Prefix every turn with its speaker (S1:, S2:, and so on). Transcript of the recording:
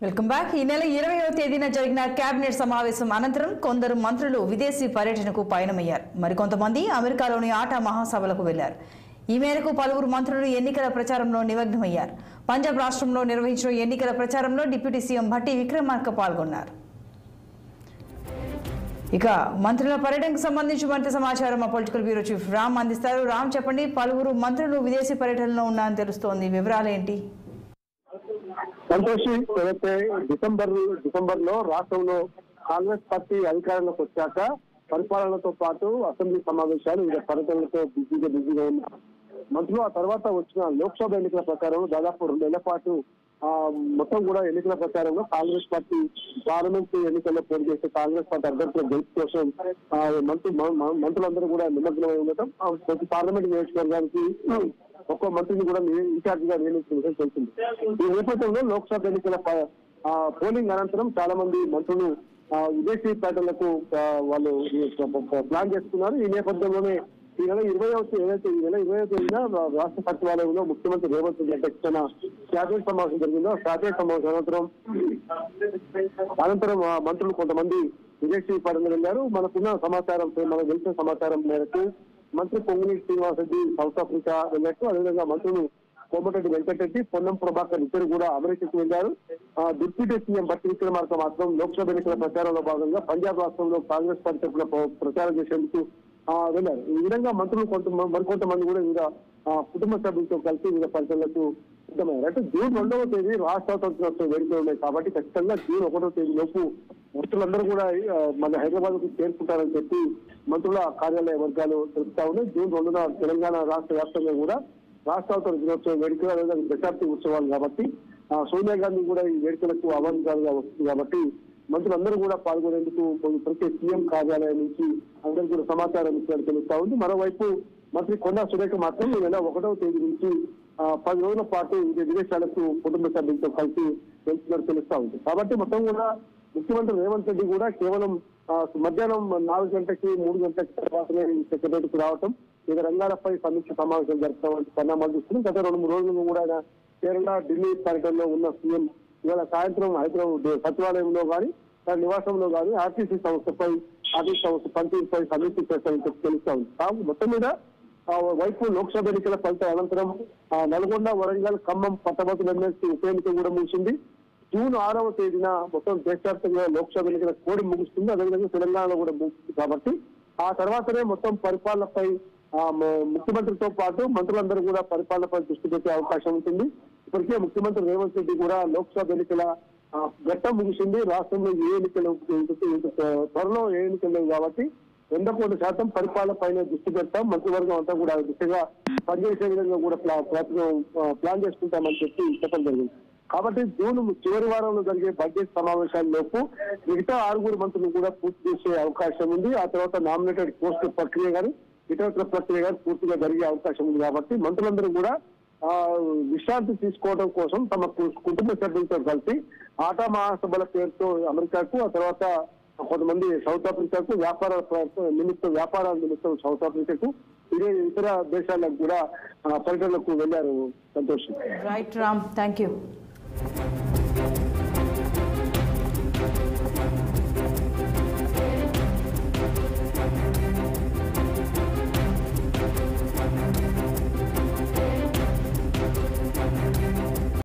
S1: Welcome back. ఈ నెల 20వ తేదీన జరిగిన కేబినెట్ సమావేశం అనంతరం కొందరు మంత్రులు విదేశీ పర్యటనకు పయనమయ్యారు. మరికొంతమంది అమెరికాలోని ఆటా మహాసభలకు వెళ్లారు. ఈ మేరకు పలువురు మంత్రులు ఎన్నికల ప్రచారంలో నిమగ్నమయ్యారు. పంజాబ్ రాష్ట్రంలో నిర్వహించిన ఎన్నికల ప్రచారంలో డిప్యూటీ సీఎం భట్టి విక్రమార్క పాల్గొన్నారు. ఇక మంత్రుల పర్యటనకు సంబంధించి మరింత సమాచారం మా పొలిటికల్ బ్యూరో చీఫ్ రామ్ అందిస్తారు. రామ్, చెప్పండి, పలువురు మంత్రులు విదేశీ పర్యటనలో ఉన్నారని తెలుస్తోంది, వివరాలు ఏంటి?
S2: సంతోషి, ఏదైతే డిసెంబర్ లో రాష్ట్రంలో కాంగ్రెస్ పార్టీ అధికారంలోకి వచ్చాక పరిపాలనతో పాటు అసెంబ్లీ సమావేశాలు వివిధ పర్యటనలతో బిజీగా ఉన్నారు మంత్రులు. ఆ తర్వాత వచ్చిన లోక్సభ ఎన్నికల ప్రకారం దాదాపు 2 నెలల పాటు మొత్తం కూడా ఎన్నికల ప్రచారంలో కాంగ్రెస్ పార్టీ పార్లమెంట్ ఎన్నికల్లో పోటీ చేసే కాంగ్రెస్ పార్టీ అభ్యర్థుల గెలుపు కోసం మంత్రులందరూ కూడా నిమగ్నమై ఉండటం, ప్రతి పార్లమెంట్ నియోజకవర్గానికి ఒక్కో మంత్రిని కూడా ఇన్ఛార్జ్ గా నియమించిన విషయం తెలిసింది. ఈ నేపథ్యంలో లోక్సభ ఎన్నికల పోలింగ్ అనంతరం చాలా మంది మంత్రులు విదేశీ పర్యటనలకు వాళ్ళు ప్లాన్ చేస్తున్నారు. ఈ నేపథ్యంలోనే ఈ నెల 20వ తేదీన రాష్ట్ర సచివాలయంలో ముఖ్యమంత్రి రేవంత్ రెడ్డి అధ్యక్షతన క్యాబినెట్ సమావేశం జరిగిందో క్యాబినెట్ సమావేశం అనంతరం మంత్రులు కొంతమంది విదేశీ పర్యటన వెళ్లారు. మనకున్న తెలిసిన సమాచారం మేరకు మంత్రి పొంగులేటి శ్రీనివాసరెడ్డి సౌత్ ఆఫ్రికా వెళ్ళినట్టు, అదేవిధంగా మంత్రులు కోమటిరెడ్డి వెంకటరెడ్డి, పొన్నం ప్రభాకర్ ఇద్దరు కూడా అమెరికాకు వెళ్లారు. డిప్యూటీ సీఎం భట్టి విక్రమార్క మాత్రం లోక్సభ ఎన్నికల ప్రచారంలో భాగంగా పంజాబ్ రాష్ట్రంలో కాంగ్రెస్ పార్టీ తరఫున ప్రచారం చేసేందుకు వెళ్ళారు. ఈ విధంగా మంత్రులు మరికొంతమంది కూడా వివిధ కుటుంబ సభ్యులతో కలిసి వివిధ పర్యటనలకు సిద్ధమయ్యారు. అంటే జూన్ 2వ తేదీ రాష్ట్ర దినోత్సవ వేడుకలు ఉన్నాయి కాబట్టి ఖచ్చితంగా జూన్ 1వ తేదీ లోపు మంత్రులందరూ కూడా మన హైదరాబాద్ కు చేరుకుంటారని చెప్పి మంత్రుల కార్యాలయ వర్గాలు తెలుపుతా ఉన్నాయి. జూన్ 2న తెలంగాణ రాష్ట్ర వ్యాప్తంగా కూడా రాష్ట్రావతరణ దినోత్సవ వేడుకలు, అదేవిధంగా దశాబ్ది ఉత్సవాలు కాబట్టి సోనియా గాంధీ కూడా ఈ వేడుకలకు ఆహ్వానించాలుగా వస్తుంది కాబట్టి మంత్రులందరూ కూడా పాల్గొనేందుకు ప్రతి సీఎం కార్యాలయం నుంచి అందరూ కూడా సమాచారం ఇచ్చినట్టు తెలుస్తా ఉంది. మరోవైపు మంత్రి కొండా సురేఖ మాత్రం ఈ నెల 1వ తేదీ నుంచి 10 రోజుల పాటు విదేశాలకు కుటుంబ సభ్యులతో కలిసి వెళ్తున్నట్టు తెలుస్తా ఉంది. కాబట్టి మొత్తం కూడా ముఖ్యమంత్రి రేవంత్ రెడ్డి కూడా కేవలం మధ్యాహ్నం 4 గంటలకి 3 గంటలకి తర్వాతనే సెక్రటరీకి రావటం, వివిధ రంగాలపై సమీక్ష సమావేశం జరుపుతామని పరిణామాలు చూస్తుంది. గత 2-3 రోజులు కూడా ఆయన కేరళ, ఢిల్లీ పర్యటనలో ఉన్న సీఎం ఇవాళ సాయంత్రం హైదరాబాద్ సచివాలయంలో కానీ తన నివాసంలో కానీ ఆర్టీసీ సంస్థ పనితీరుపై సమీక్ష చేస్తారని చెప్పి తెలుస్తా ఉంది. మొత్తం మీద వైపు లోక్సభ ఎన్నికల ఫలితం అనంతరం నల్గొండ, వరంగల్, ఖమ్మం పట్టభద్రుల ఎమ్మెల్సీ ఉప ఎన్నిక కూడా ముగిసింది. జూన్ 6వ తేదీన మొత్తం దేశవ్యాప్తంగా లోక్సభ ఎన్నికల కోడి ముగుస్తుంది, అదేవిధంగా తెలంగాణలో కూడా ముగుస్తుంది. కాబట్టి ఆ తర్వాతనే మొత్తం పరిపాలనపై ముఖ్యమంత్రితో పాటు మంత్రులందరూ కూడా పరిపాలనపై దృష్టి పెట్టే అవకాశం ఉంటుంది. ఇప్పటికే ముఖ్యమంత్రి రేవంత్ రెడ్డి కూడా లోక్సభ ఎన్నికల ఘట్టం ముగిసింది. రాష్ట్రంలో త్వరలో ఏ ఎన్నికలు లేవు కాబట్టి 100% పరిపాలన పైన దృష్టి పెడతాం, మంత్రివర్గం అంతా కూడా దిశగా పనిచేసే విధంగా కూడా ప్లాన్ చేసుకుంటామని చెప్పి చెప్పడం జరిగింది. కాబట్టి జూన్ చివరి వారంలో జరిగే బడ్జెట్ సమావేశాల్లోపు మిగతా 6 మంత్రులు కూడా పూర్తి చేసే అవకాశం ఉంది. ఆ తర్వాత నామినేటెడ్ పోస్టు ప్రక్రియ కానీ ఇతర ప్రక్రియ కానీ పూర్తిగా జరిగే అవకాశం ఉంది. కాబట్టి మంత్రులందరూ కూడా విశ్రాంతి తీసుకోవడం కోసం తమ కుటుంబ సభ్యులతో కలిసి ఆటా మహాసభల పేరుతో అమెరికాకు, ఆ తర్వాత కొంతమంది సౌత్ ఆఫ్రికాకు వ్యాపారాల నిమిత్తం సౌత్ ఆఫ్రికాకు, ఇతర దేశాలకు కూడా పర్యటనలకు వెళ్లారు. సంతోషం.
S1: Right Ram, thank you.